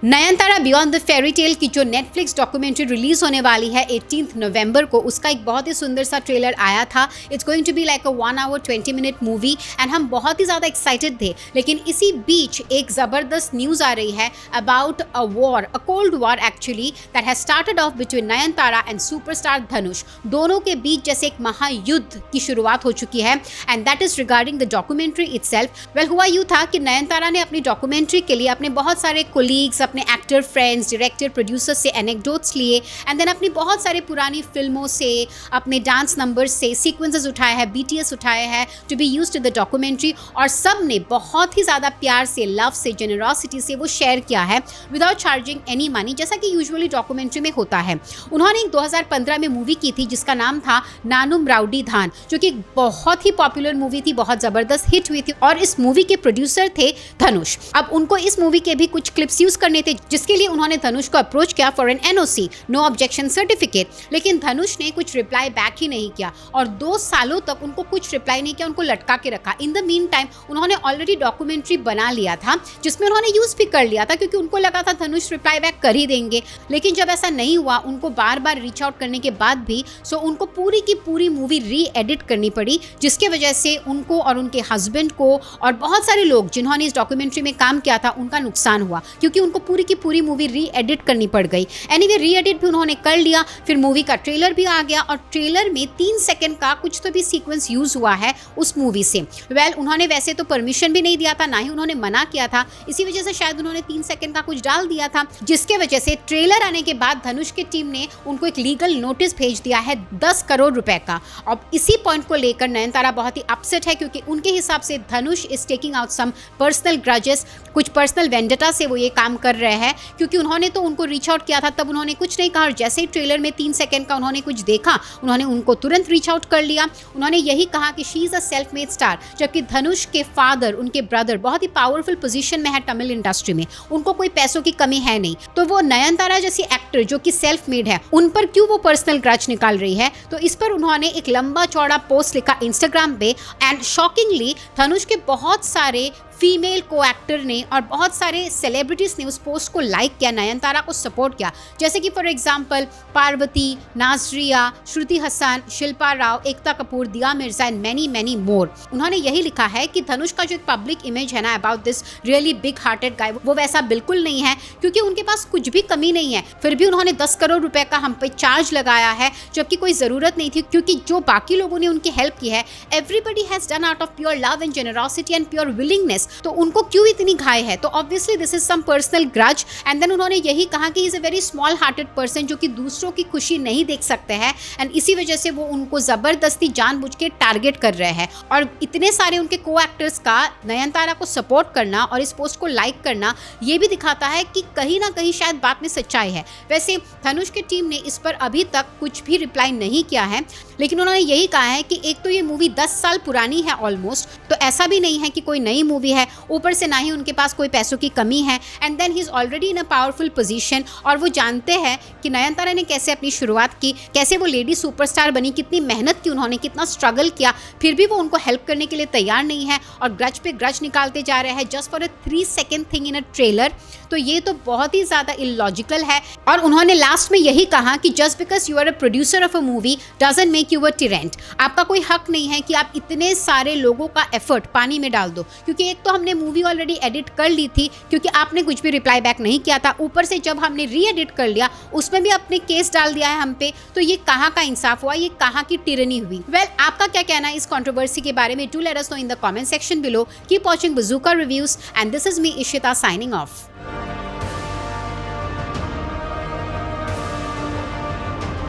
Nayantara beyond the fairy tale की जो Netflix documentary release होने वाली है 18 नवंबर को, उसका एक बहुत ही सुंदर सा ट्रेलर आया था। It's going to be like a 1 hour 20 minute movie and हम बहुत ही ज़्यादा एक्साइटेड थे। लेकिन इसी बीच एक ज़बरदस्त न्यूज़ आ रही है about a war, a cold war actually, that has started off between Nayanthara and superstar Dhanush. दोनों के बीच जैसे एक महायुद्ध की शुरुआत हो चुकी है and that is regarding the documentary itself. Well, हुआ यूँ था कि नयनतारा ने अपनी डॉक्यूमेंट्री के लिए अपने बहुत सारे कोलीग्स, अपने एक्टर फ्रेंड्स, डायरेक्टर, प्रोड्यूसर से एनेक्डोट्स लिए एंड देन अपनी बहुत सारे पुरानी फिल्मों से, अपने डांस नंबर्स से सीक्वेंसेस उठाए हैं, BTS उठाए हैं to be used in the documentary. और सब ने बहुत ही ज़्यादा प्यार से, लव से, जेनरॉसिटी से वो शेयर किया है विदाउट चार्जिंग एनी मनी, जैसा कि यूजुअली डॉक्यूमेंट्री में होता है। उन्होंने एक 2015 में मूवी की थी जिसका नाम था नानुम राउडी धान, जो कि एक बहुत ही पॉपुलर मूवी थी, बहुत ज़बरदस्त हिट हुई थी और इस मूवी के प्रोड्यूसर थे धनुष। अब उनको इस मूवी के भी कुछ क्लिप्स यूज़ करने थे जिसके लिए उन्होंने धनुष को अप्रोच किया for an NOC, no objection certificate. लेकिन धनुष ने कुछ रिप्लाई बैक ही नहीं किया और 2 सालों तक उनको कुछ रिप्लाई नहीं किया, उनको लटका के रखा। इन द मीन टाइम उन्होंने ऑलरेडी डॉक्यूमेंट्री बना लिया था जिसमें उन्होंने यूज़ भी कर लिया था क्योंकि उनको लगा था धनुष रिप्लाई बैक कर ही देंगे। लेकिन जब ऐसा नहीं हुआ, उनको बार बार रीच आउट करने के बाद भी उनको पूरी की पूरी मूवी री एडिट करनी पड़ी, जिसके वजह से उनको और उनके हस्बैंड को और बहुत सारे लोग जिन्होंने इस डॉक्यूमेंट्री में काम किया था उनका नुकसान हुआ क्योंकि उनको पूरी की पूरी मूवी री एडिट करनी पड़ गई। एनीवे, री एडिट भी उन्होंने कर लिया। फिर मूवी का ट्रेलर भी आ गया और ट्रेलर में 3 सेकंड का कुछ तो भी सीक्वेंस यूज हुआ है उस मूवी से। वेल, उन्होंने वैसे तो परमिशन भी नहीं दिया था, ना ही उन्होंने मना किया था, इसी वजह से शायद उन्होंने 3 सेकंड का कुछ डाल दिया था, जिसके वजह से ट्रेलर आने के बाद धनुष की टीम ने उनको एक लीगल नोटिस भेज दिया है 10 करोड़ रुपए का। अब इसी पॉइंट को लेकर नयनतारा बहुत ही अपसेट है क्योंकि उनके हिसाब से Dhanush is taking out some personal grudges, कुछ पर्सनल वेंडेटा से वो ये काम कर रहे हैं क्योंकि उन्होंने तो उनको रीच आउट किया था, तब उन्होंने कुछ नहीं कहा और जैसे ही ट्रेलर में 3 सेकंड का उन्होंने कुछ देखा, उन्होंने उनको तुरंत रीच आउट कर लिया। उन्होंने यही कहा कि she is a self made star, जबकि धनुष के फादर, उनके ब्रदर बहुत ही पावरफुल पोजीशन में है तमिल इंडस्ट्री में, उनको कोई पैसों की कमी है नहीं। तो वो नयनतारा जैसी एक्टर जो कि सेल्फ मेड है, उन पर क्यों वो पर्सनल ग्रज निकाल रही है? तो इस पर उन्होंने एक लंबा चौड़ा पोस्ट लिखा इंस्टाग्राम पे एंड शॉकिंगली धनुष के बहुत सारे फीमेल को एक्टर ने और बहुत सारे सेलिब्रिटीज ने उस पोस्ट को लाइक किया, नयनतारा को सपोर्ट किया, जैसे कि फॉर एग्जांपल पार्वती, नाजरिया, श्रुति हसन, शिल्पा राव, एकता कपूर, दिया मिर्जा एंड मैनी मोर। उन्होंने यही लिखा है कि धनुष का जो एक पब्लिक इमेज है ना about this really big hearted guy, वो वैसा बिल्कुल नहीं है क्योंकि उनके पास कुछ भी कमी नहीं है, फिर भी उन्होंने 10 करोड़ रुपए का हम पे चार्ज लगाया है जबकि कोई ज़रूरत नहीं थी क्योंकि जो बाकी लोगों ने उनकी हेल्प की है, everybody has done out of pure love and generosity and pure willingness, तो उनको क्यों इतनी घाय है? तो obviously this is some personal grudge. And then उन्होंने यही कहा कि is a very small hearted person जो कि दूसरों की खुशी नहीं देख सकते हैं एंड इसी वजह से वो उनको जबरदस्ती जानबूझ के टारगेट कर रहे हैं। और इतने सारे उनके को एक्टर्स का नयनतारा को सपोर्ट करना और इस पोस्ट को लाइक करना ये भी दिखाता है कि कहीं ना कहीं शायद बात में सच्चाई है। वैसे धनुष की टीम ने इस पर अभी तक कुछ भी रिप्लाई नहीं किया है, लेकिन उन्होंने यही कहा है कि एक तो ये मूवी 10 साल पुरानी है ऑलमोस्ट, तो ऐसा भी नहीं है कि कोई नई मूवी है, ऊपर से ना ही उनके पास कोई पैसों की कमी है and then he is already in a powerful position. और वो जानते हैं कि नयनतारा ने कैसे अपनी शुरुआत की, कैसे वो लेडी सुपरस्टार बनी, कितनी मेहनत की उन्होंने, कितना स्ट्रगल किया, फिर भी वो उनको हेल्प करने के लिए तैयार नहीं है और ग्रज पे ग्रज निकालते जा रहे हैं just for a 3 second thing in a trailer. तो ये तो बहुत ही ज़्यादा इलॉजिकल है। और उन्होंने लास्ट में यही कहा कि just because you are a producer of a movie doesn't make you a tyrant. आपका कोई हक नहीं है कि आप इतने सारे लोगों का एफर्ट पानी में डाल दो, क्योंकि एक तो हमने मूवी ऑलरेडी एडिट कर ली थी क्योंकि आपने कुछ भी रिप्लाई बैक नहीं किया था, ऊपर से जब हमने री एडिट कर लिया उसमें भी आपने केस डाल दिया है हम पे, तो ये कहाँ का इंसाफ हुआ, ये कहाँ की टिरनी हुई? वेल, आपका क्या कहना है इस कंट्रोवर्सी के बारे में? Do let us know in the comment section below. Keep watching bazooka reviews and this is me Ishita signing off.